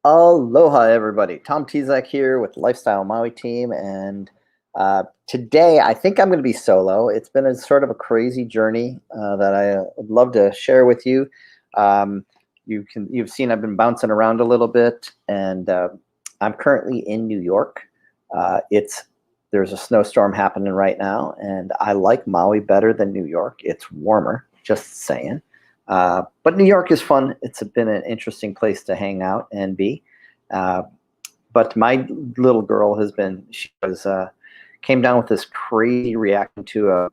Aloha, everybody. Tom Tezak here with Lifestyle Maui team, and today I think I'm going to be solo. It's been a sort of a crazy journey that I would love to share with you. Um, you've seen I've been bouncing around a little bit, and I'm currently in New York. It's There's a snowstorm happening right now, and I like Maui better than New York. It's warmer, just saying. But New York is fun. It's been an interesting place to hang out and be. Uh, but my little girl she was came down with this crazy reaction to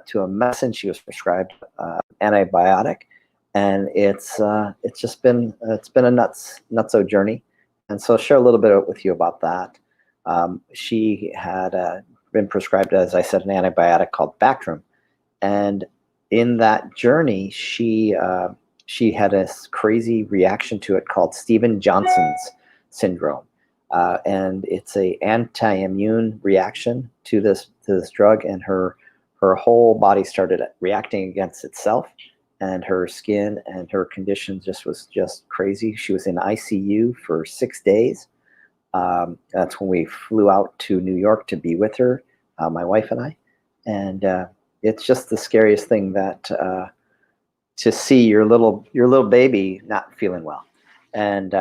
to a medicine she was prescribed, antibiotic, and it's been a nutso journey, and so I'll share a little bit with you about that. She had been prescribed, as I said, an antibiotic called Bactrim, and in that journey, she had a crazy reaction to it called Steven Johnson's syndrome, and it's a anti-immune reaction to this drug, and her whole body started reacting against itself, and her skin and her condition was just crazy. She was in ICU for 6 days. That's when we flew out to New York to be with her, my wife and I, and it's just the scariest thing that to see your little baby not feeling well, and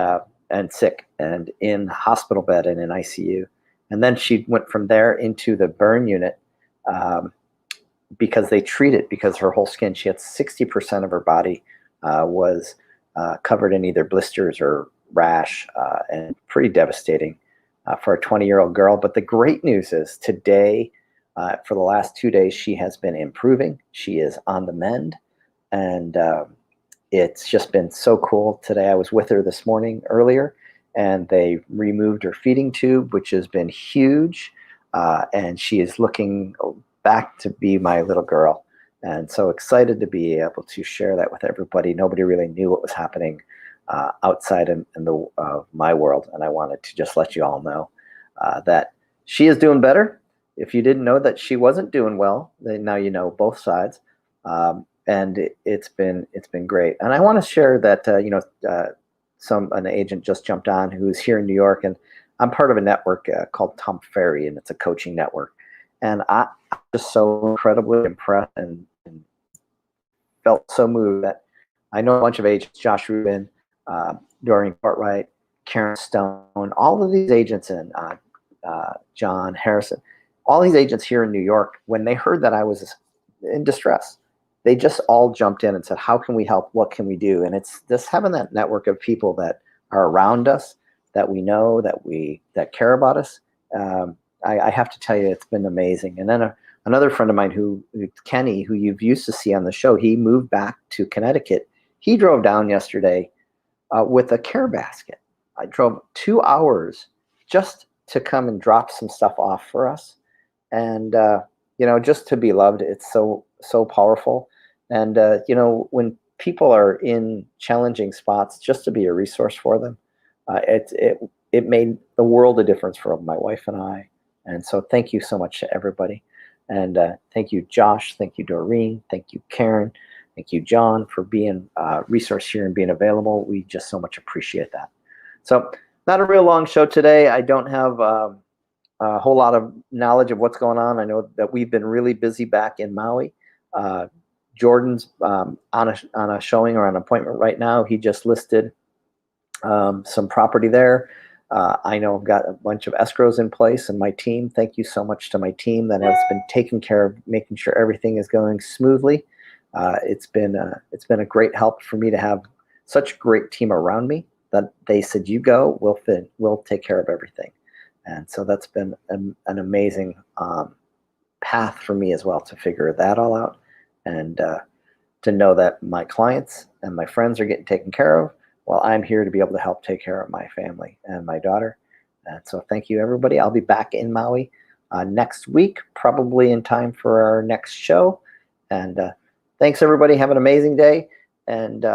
sick and in hospital bed and in ICU, and then she went from there into the burn unit, um, because they treated because her whole skin, she had 60% of her body was covered in either blisters or rash, and pretty devastating for a 20-year-old girl. But the great news is today, for the last 2 days, she has been improving. She is on the mend, and it's just been so cool. Today, I was with her this morning earlier, and they removed her feeding tube, which has been huge, and she is looking back to be my little girl. And so excited to be able to share that with everybody. Nobody really knew what was happening outside in my world, and I wanted to just let you all know that she is doing better. If you didn't know that she wasn't doing well, then now you know both sides, and it's been great. And I want to share that an agent just jumped on who's here in New York, and I'm part of a network called Tom Ferry, and it's a coaching network. And I'm just so incredibly impressed and felt so moved that I know a bunch of agents, Josh Rubin, Doreen Cartwright, Karen Stone, all of these agents, and John Harrison, all these agents here in New York, when they heard that I was in distress, they just all jumped in and said, how can we help? What can we do? And it's just having that network of people that are around us, that we know, that care about us. I have to tell you, it's been amazing. And then another friend of mine, Kenny, who you've used to see on the show, he moved back to Connecticut. He drove down yesterday with a care basket. I drove 2 hours just to come and drop some stuff off for us. And, just to be loved, it's so powerful. And, when people are in challenging spots, just to be a resource for them, it made the world a difference for my wife and I. And so thank you so much to everybody. And thank you, Josh. Thank you, Doreen. Thank you, Karen. Thank you, John, for being a resource here and being available. We just so much appreciate that. So not a real long show today. I don't have a whole lot of knowledge of what's going on. I know that we've been really busy back in Maui. Jordan's on a showing or an appointment right now. He just listed some property there. I know I've got a bunch of escrows in place, and my team, thank you so much to my team that has been taking care of making sure everything is going smoothly. It's been a great help for me to have such a great team around me that they said, you go, we'll take care of everything. And so that's been an amazing path for me as well to figure that all out, and to know that my clients and my friends are getting taken care of, while I'm here to be able to help take care of my family and my daughter. And so thank you, everybody. I'll be back in Maui next week, probably in time for our next show. And thanks, everybody. Have an amazing day. And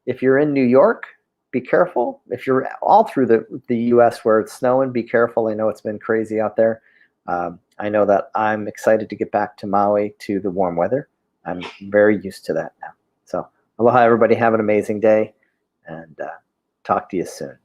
if you're in New York, be careful. If you're all through the U.S. where it's snowing, be careful. I know it's been crazy out there. I know that I'm excited to get back to Maui to the warm weather. I'm very used to that now. So aloha, everybody. Have an amazing day. And Talk to you soon.